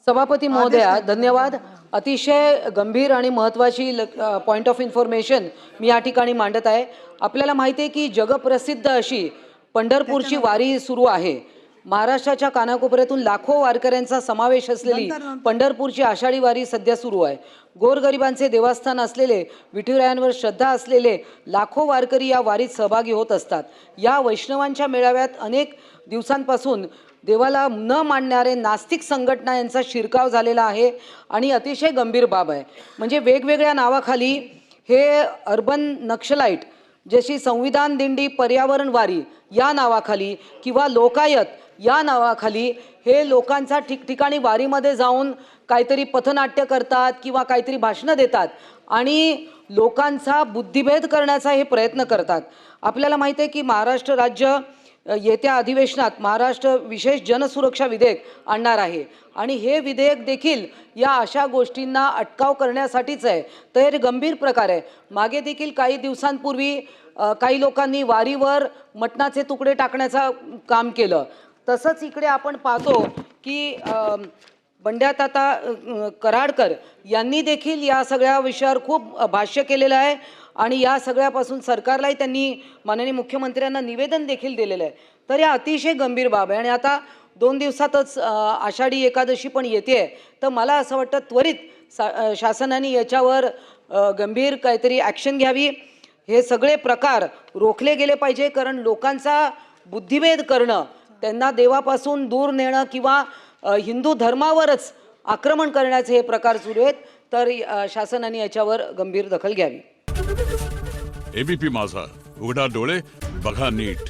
सभापती महोदया धन्यवाद. अतिशय गंभीर आणि महत्त्वाची पॉइंट ऑफ इन्फॉर्मेशन मी या ठिकाणी मांडत आहे. आपल्याला माहिती आहे की जगप्रसिद्ध अशी पंढरपूरची वारी सुरू आहे. महाराष्ट्राच्या कानाकोपऱ्यातून लाखो वारकऱ्यांचा समावेश असलेली पंढरपूरची आषाढी वारी सध्या सुरू आहे. गोरगरिबांचे देवस्थान असलेले, विठुरायांवर श्रद्धा असलेले लाखो वारकरी या वारीत सहभागी होत असतात. या वैष्णवांच्या मेळाव्यात अनेक दिवसांपासून देवाला न मानणारे नास्तिक संघटना यांचा शिरकाव झालेला आहे आणि अतिशय गंभीर बाब आहे. म्हणजे वेगवेगळ्या नावाखाली हे अर्बन नक्षलाईट जशी संविधान दिंडी, पर्यावरण वारी या नावाखाली किंवा लोकायत या नावाखाली हे लोकांचा ठिकठिकाणी वारीमध्ये जाऊन काहीतरी पथनाट्य करतात किंवा काहीतरी भाषणं देतात आणि लोकांचा बुद्धिभेद करण्याचा हे प्रयत्न करतात. आपल्याला माहिती आहे की महाराष्ट्र राज्य येत्या अधिवेशनात महाराष्ट्र विशेष जनसुरक्षा विधेयक आणणार आहे आणि हे विधेयक देखील या अशा गोष्टींना अटकाव करण्यासाठीच आहे. तर गंभीर प्रकार आहे. मागे देखील काही दिवसांपूर्वी काही लोकांनी वारीवर मटणाचे तुकडे टाकण्याचा काम केलं. तसंच इकडे आपण पाहतो की बंड्याताता कराडकर यांनी देखील या सगळ्या विषयावर खूप भाष्य केलेलं आहे आणि या सगळ्यापासून सरकारलाही त्यांनी माननीय मुख्यमंत्र्यांना निवेदन देखील दिलेलं आहे. तर या अतिशय गंभीर बाब आहे आणि आता 2 दिवसातच आषाढी एकादशी पण येते. तर मला असं वाटतं त्वरित शासनाने याच्यावर गंभीर काहीतरी ॲक्शन घ्यावी. हे सगळे प्रकार रोखले गेले पाहिजे, कारण लोकांचा बुद्धिभेद करणं, त्यांना देवापासून दूर नेणं किंवा हिंदू धर्मावरच आक्रमण करण्याचे हे प्रकार सुरू आहेत. तर शासनाने याच्यावर गंभीर दखल घ्यावी. एबीपी माझा, उघडा डोळे बघा नीट.